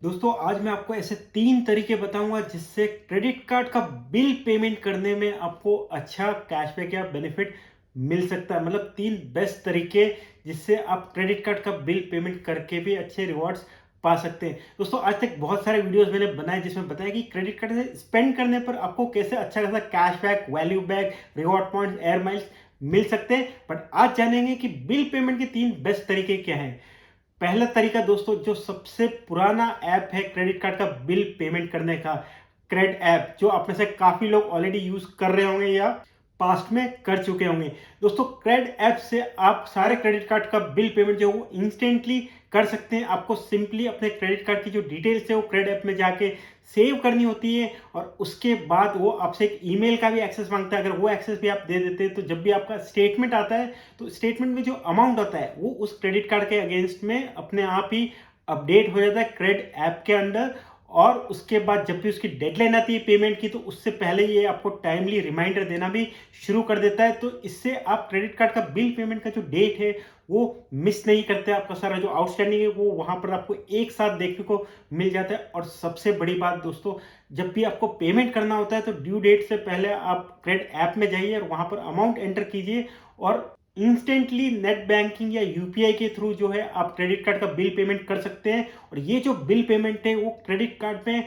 दोस्तों आज मैं आपको ऐसे 3 तरीके बताऊंगा जिससे क्रेडिट कार्ड का बिल पेमेंट करने में आपको अच्छा कैशबैक या बेनिफिट मिल सकता है। मतलब 3 बेस्ट तरीके जिससे आप क्रेडिट कार्ड का बिल पेमेंट करके भी अच्छे रिवॉर्ड्स पा सकते हैं। दोस्तों आज तक बहुत सारे वीडियोस मैंने बनाए जिसमें बताया कि क्रेडिट कार्ड से स्पेंड करने पर आपको कैसे अच्छा खासा cashback, value back, reward points, air miles मिल सकते हैं। बट आज जानेंगे कि बिल पेमेंट के 3 बेस्ट तरीके क्या हैं। पहला तरीका दोस्तों, जो सबसे पुराना ऐप है क्रेडिट कार्ड का बिल पेमेंट करने का, क्रेड ऐप, जो आप में से काफी लोग ऑलरेडी यूज कर रहे होंगे या पास्ट में कर चुके होंगे। दोस्तों क्रेड ऐप से आप सारे क्रेडिट कार्ड का बिल पेमेंट जो है वो इंस्टेंटली कर सकते हैं। आपको सिंपली अपने क्रेडिट कार्ड की जो डिटेल्स है वो क्रेड ऐप में जाके सेव करनी होती है और उसके बाद वो आपसे एक ईमेल का भी एक्सेस मांगता है। अगर वो एक्सेस भी आप दे देते हैं तो जब भी आपका स्टेटमेंट आता है तो स्टेटमेंट में जो अमाउंट आता है वो उस क्रेडिट कार्ड के अगेंस्ट में अपने आप ही अपडेट हो जाता है क्रेड ऐप के अंदर। और उसके बाद जब भी उसकी डेडलाइन आती है पेमेंट की तो उससे पहले ये आपको टाइमली रिमाइंडर देना भी शुरू कर देता है। तो इससे आप क्रेडिट कार्ड का बिल पेमेंट का जो डेट है वो मिस नहीं करते। आपका सारा जो आउटस्टैंडिंग है वो वहां पर आपको एक साथ देखने को मिल जाता है। और सबसे बड़ी बात दोस्तों, जब भी आपको पेमेंट करना होता है तो ड्यू डेट से पहले आप क्रेडिट ऐप में जाइए और वहां पर अमाउंट एंटर कीजिए और इंस्टेंटली नेट बैंकिंग या यूपीआई के थ्रू जो है आप क्रेडिट कार्ड का बिल पेमेंट कर सकते हैं। और ये जो बिल पेमेंट है वो क्रेडिट कार्ड में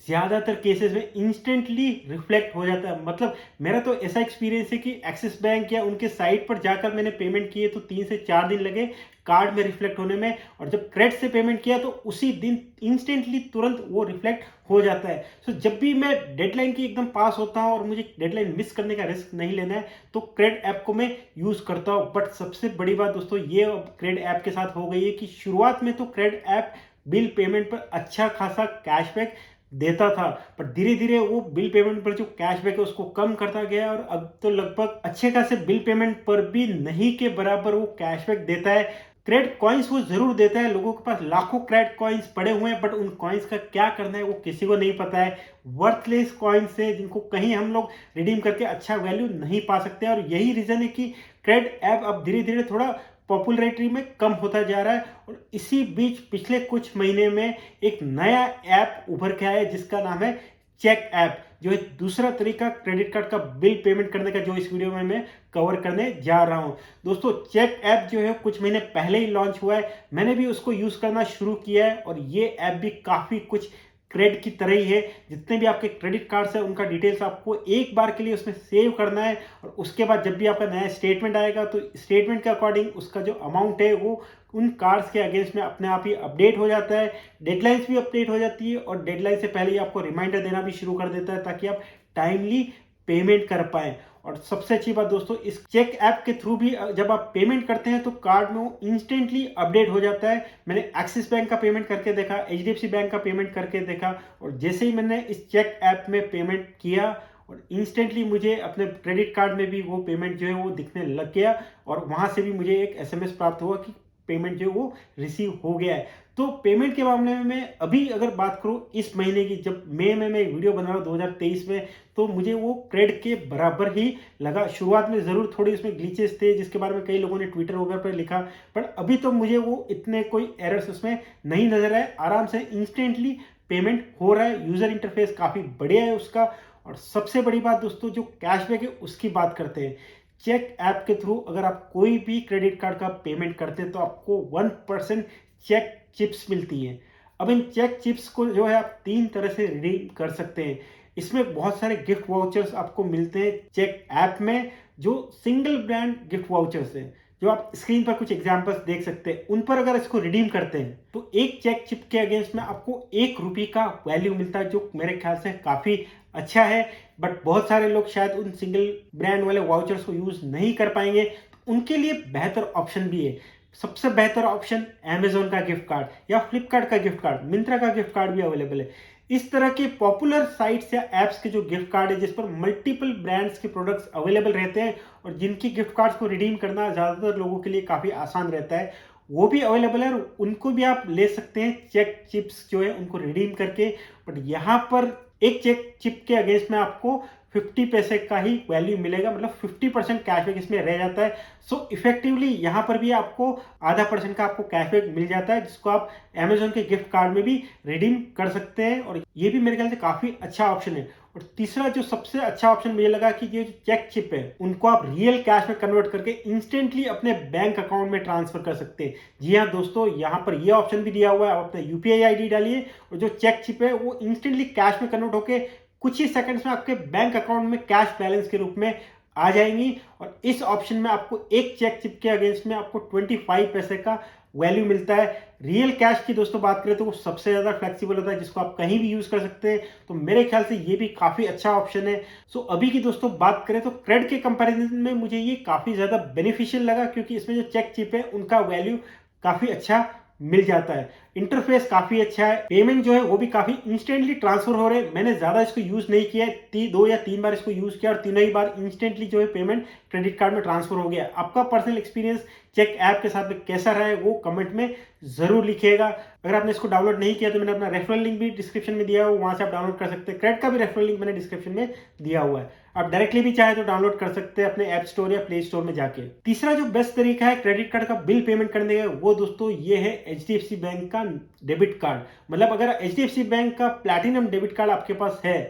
ज्यादातर केसेस में इंस्टेंटली रिफ्लेक्ट हो जाता है। मतलब मेरा तो ऐसा एक्सपीरियंस है कि एक्सिस बैंक या उनके साइट पर जाकर मैंने पेमेंट किए तो 3 से 4 दिन लगे कार्ड में रिफ्लेक्ट होने में, और जब क्रेडिट से पेमेंट किया तो उसी दिन इंस्टेंटली तुरंत वो रिफ्लेक्ट हो जाता है। सो जब भी मैं डेडलाइन की एकदम पास होता हूं और मुझे डेडलाइन मिस करने का रिस्क नहीं लेना है तो क्रेडिट ऐप को मैं यूज करता हूं। बट सबसे बड़ी बात दोस्तों ये क्रेडिट ऐप के साथ हो गई है कि शुरुआत में तो क्रेडिट ऐप बिल पेमेंट पर अच्छा खासा कैशबैक देता था, पर धीरे धीरे वो बिल पेमेंट पर जो कैशबैक है उसको कम करता गया और अब तो लगभग अच्छे खासे बिल पेमेंट पर भी नहीं के बराबर वो कैशबैक देता है। क्रेडिट कॉइन्स वो जरूर देता है, लोगों के पास लाखों क्रेडिट कॉइन्स पड़े हुए हैं बट उन कॉइन्स का क्या करना है वो किसी को नहीं पता है। वर्थलेस कॉइन्स है जिनको कहीं हम लोग रिडीम करके अच्छा वैल्यू नहीं पा सकते। और यही रीजन है कि क्रेडिट ऐप अब धीरे धीरे थोड़ा पॉपुलैरिटी में कम होता जा रहा है। और इसी बीच पिछले कुछ महीने में एक नया ऐप उभर के आया है जिसका नाम है चेक ऐप, जो है दूसरा तरीका क्रेडिट कार्ड का बिल पेमेंट करने का, जो इस वीडियो में मैं कवर करने जा रहा हूं। दोस्तों चेक ऐप जो है कुछ महीने पहले ही लॉन्च हुआ है, मैंने भी उसको यूज करना शुरू किया है और ये ऐप भी काफी कुछ क्रेडिट की तरह ही है। जितने भी आपके क्रेडिट कार्ड्स है उनका डिटेल्स आपको एक बार के लिए उसमें सेव करना है और उसके बाद जब भी आपका नया स्टेटमेंट आएगा तो स्टेटमेंट के अकॉर्डिंग उसका जो अमाउंट है वो उन कार्ड्स के अगेंस्ट में अपने आप ही अपडेट हो जाता है। डेडलाइंस भी अपडेट हो जाती है और डेडलाइन से पहले ही आपको रिमाइंडर देना भी शुरू कर देता है ताकि आप टाइमली पेमेंट कर पाए। और सबसे अच्छी बात दोस्तों, इस चेक ऐप के थ्रू भी जब आप पेमेंट करते हैं तो कार्ड में वो इंस्टेंटली अपडेट हो जाता है। मैंने एक्सिस बैंक का पेमेंट करके देखा, एचडीएफसी बैंक का पेमेंट करके देखा और जैसे ही मैंने इस चेक ऐप में पेमेंट किया और इंस्टेंटली मुझे अपने क्रेडिट कार्ड में भी वो पेमेंट जो है वो दिखने लग गया और वहां से भी मुझे एक एसएमएस प्राप्त हुआ कि पेमेंट जो है वो रिसीव हो गया है। तो पेमेंट के मामले में मैं अभी अगर बात करूं इस महीने की, जब मई में मैं एक वीडियो बना रहा हूं 2023 में, तो मुझे वो क्रेडिट के बराबर ही लगा। शुरुआत में जरूर थोड़ी उसमें ग्लिचेस थे जिसके बारे में कई लोगों ने ट्विटर वगैरह पर लिखा, पर अभी तो मुझे वो इतने कोई एरर्स उसमें नहीं नजर आए। आराम से इंस्टेंटली पेमेंट हो रहा है, यूजर इंटरफेस काफी बढ़िया है उसका। और सबसे बड़ी बात दोस्तों, जो कैशबैक है उसकी बात करते हैं। चेक ऐप के थ्रू अगर आप कोई भी क्रेडिट कार्ड का पेमेंट करते हैं तो आपको 1% चेक चिप्स मिलती हैं। अब इन चेक चिप्स को जो है आप 3 तरह से रिडीम कर सकते हैं। इसमें बहुत सारे गिफ्ट वाउचर्स आपको मिलते हैं चेक ऐप में, जो सिंगल ब्रांड गिफ्ट वाउचर्स हैं, जो आप स्क्रीन पर कुछ एग्जांपल्स देख सकते हैं। उन पर अगर इसको रिडीम करते हैं तो एक चेक चिप के अगेंस्ट में आपको 1 रुपये का वैल्यू मिलता है, जो मेरे ख्याल से काफी अच्छा है। बट बहुत सारे लोग शायद उन सिंगल ब्रांड वाले वाउचर्स को यूज नहीं कर पाएंगे, तो उनके लिए बेहतर ऑप्शन भी है। सबसे बेहतर ऑप्शन अमेजोन का गिफ्ट कार्ड या फ्लिपकार्ट का गिफ्ट कार्ड, मिंत्रा का गिफ्ट कार्ड भी अवेलेबल है। इस तरह के पॉपुलर साइट्स या एप्स के जो गिफ्ट कार्ड है जिस पर मल्टीपल ब्रांड्स के प्रोडक्ट्स अवेलेबल रहते हैं और जिनकी गिफ्ट कार्ड्स को रिडीम करना ज्यादातर लोगों के लिए काफी आसान रहता है, वो भी अवेलेबल है और उनको भी आप ले सकते हैं चेक चिप्स जो है उनको रिडीम करके। बट यहाँ पर एक चेक चिप के अगेंस्ट में आपको 50 पैसे का ही वैल्यू मिलेगा, मतलब 50% कैशबैक इसमें रह जाता है। सो इफेक्टिवली यहाँ पर भी आपको आधा % का आपको कैशबैक मिल जाता है, जिसको आप अमेजोन के गिफ्ट कार्ड में भी रिडीम कर सकते हैं, और ये भी मेरे ख्याल से काफी अच्छा ऑप्शन है। और तीसरा जो सबसे अच्छा ऑप्शन मुझे लगा कि ये जो चेक चिप है उनको आप रियल कैश में कन्वर्ट करके इंस्टेंटली अपने बैंक अकाउंट में ट्रांसफर कर सकते हैं। जी हाँ दोस्तों, यहाँ पर ये ऑप्शन भी दिया हुआ है, आप अपना यूपीआई आईडी डालिए और जो चेक चिप है वो इंस्टेंटली कैश में कन्वर्ट होके कुछ ही सेकंड्स में आपके बैंक अकाउंट में कैश बैलेंस के रूप में आ जाएंगी। और इस ऑप्शन में आपको एक चेक चिप के अगेंस्ट में आपको 25 पैसे का वैल्यू मिलता है। रियल कैश की दोस्तों बात करें तो वो सबसे ज्यादा फ्लेक्सिबल होता है, जिसको आप कहीं भी यूज कर सकते हैं। तो मेरे ख्याल से ये भी काफी अच्छा ऑप्शन है। सो अभी की दोस्तों बात करें तो क्रेड के कंपैरिजन में मुझे ये काफी ज्यादा बेनिफिशियल लगा, क्योंकि इसमें जो चेक चिप है उनका वैल्यू काफी अच्छा मिल जाता है। इंटरफेस काफी अच्छा है, पेमेंट जो है वो भी काफी इंस्टेंटली ट्रांसफर हो रहे हैं। मैंने ज्यादा इसको यूज नहीं किया है, 2 या 3 बार इसको यूज किया और तीनों ही बार इंस्टेंटली जो है पेमेंट क्रेडिट कार्ड में ट्रांसफर हो गया। आपका पर्सनल एक्सपीरियंस चेक ऐप के साथ में कैसा रहा है वो कमेंट में जरूर लिखिएगा। अगर आपने इसको डाउनलोड नहीं किया तो मैंने अपना रेफरल लिंक भी डिस्क्रिप्शन में दिया हुआ, वहां से आप डाउनलोड कर सकते हैं। क्रेड का भी रेफरल लिंक मैंने डिस्क्रिप्शन में दिया हुआ है, आप डायरेक्टली भी चाहे तो डाउनलोड कर सकते हैं अपने ऐप स्टोर या प्ले स्टोर में जाके। तीसरा जो बेस्ट तरीका है क्रेडिट कार्ड का बिल पेमेंट करने का, वो दोस्तों ये है एचडीएफसी बैंक का डेबिट कार्ड। मतलब अगर एचडीएफसी बैंक का प्लैटिनम डेबिट कार्ड आपके पास है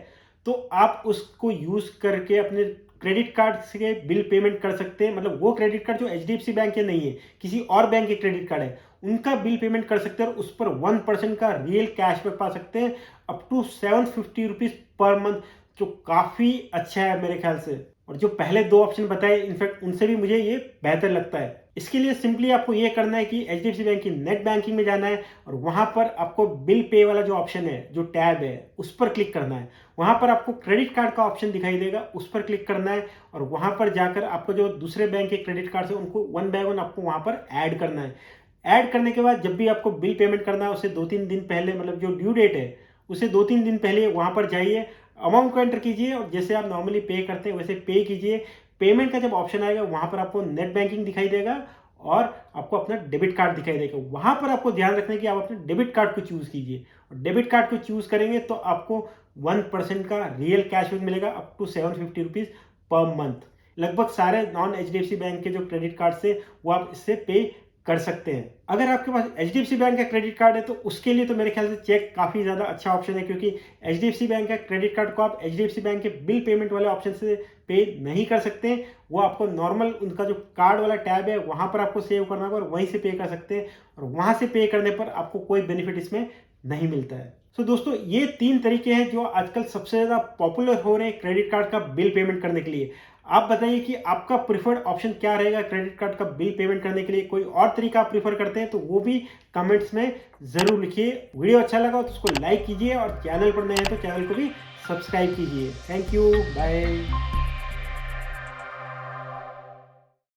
तो आप उसको यूज करके अपने क्रेडिट कार्ड से बिल पेमेंट कर सकते हैं। मतलब वो क्रेडिट कार्ड जो एचडीएफसी बैंक के नहीं है, किसी और बैंक के क्रेडिट कार्ड है, उनका बिल पेमेंट कर सकते हैं और उस पर 1% का रियल कैशबैक पा सकते हैं, up to 750 rupees per month, जो काफी अच्छा है मेरे ख्याल से। और जो पहले 2 ऑप्शन बताए इनफैक्ट उनसे भी मुझे ये बेहतर लगता है। इसके लिए सिंपली आपको ये करना है कि एचडीएफसी बैंक की नेट बैंकिंग में जाना है और वहां पर आपको बिल पे वाला जो ऑप्शन है, जो टैब है, उस पर क्लिक करना है। वहां पर आपको क्रेडिट कार्ड का ऑप्शन दिखाई देगा, उस पर क्लिक करना है और वहां पर जाकर आपको जो दूसरे बैंक के क्रेडिट कार्ड है उनको 1 बाय 1 आपको वहां पर ऐड करना है। ऐड करने के बाद जब भी आपको बिल पेमेंट करना है उससे 2-3 दिन पहले, मतलब जो ड्यू डेट है उसे 2-3 दिन पहले वहां पर जाइए, अमाउंट को एंटर कीजिए और जैसे आप नॉर्मली पे करते हैं वैसे पे कीजिए। पेमेंट का जब ऑप्शन आएगा वहां पर आपको नेट बैंकिंग दिखाई देगा और आपको अपना डेबिट कार्ड दिखाई देगा। वहां पर आपको ध्यान रखना है कि आप अपने डेबिट कार्ड को चूज कीजिए, और डेबिट कार्ड को चूज करेंगे तो आपको 1% का रियल कैशबैक मिलेगा, up to 750 rupees per month. लगभग सारे नॉन एचडीएफसी बैंक के जो क्रेडिट कार्ड से वो आप इससे पे कर सकते हैं। अगर आपके पास एचडीएफसी बैंक का क्रेडिट कार्ड है तो उसके लिए तो मेरे ख्याल से चेक काफी ज्यादा अच्छा ऑप्शन है, क्योंकि एचडीएफसी बैंक का क्रेडिट कार्ड को आप एचडीएफसी बैंक के बिल पेमेंट वाले ऑप्शन से पे नहीं कर सकते। वो आपको नॉर्मल उनका जो कार्ड वाला टैब है वहां पर आपको सेव करना होगा और वहीं से पे कर सकते हैं, और वहां से पे करने पर आपको कोई बेनिफिट इसमें नहीं मिलता है। तो दोस्तों ये 3 तरीके हैं जो आजकल सबसे ज्यादा पॉपुलर हो रहे हैं क्रेडिट कार्ड का बिल पेमेंट करने के लिए। आप बताइए कि आपका प्रिफर्ड ऑप्शन क्या रहेगा क्रेडिट कार्ड का बिल पेमेंट करने के लिए। कोई और तरीका आप प्रीफर करते हैं तो वो भी कमेंट्स में जरूर लिखिए। वीडियो अच्छा लगा तो उसको लाइक कीजिए और चैनल पर नए हैं तो चैनल को भी सब्सक्राइब कीजिए। Thank you, bye.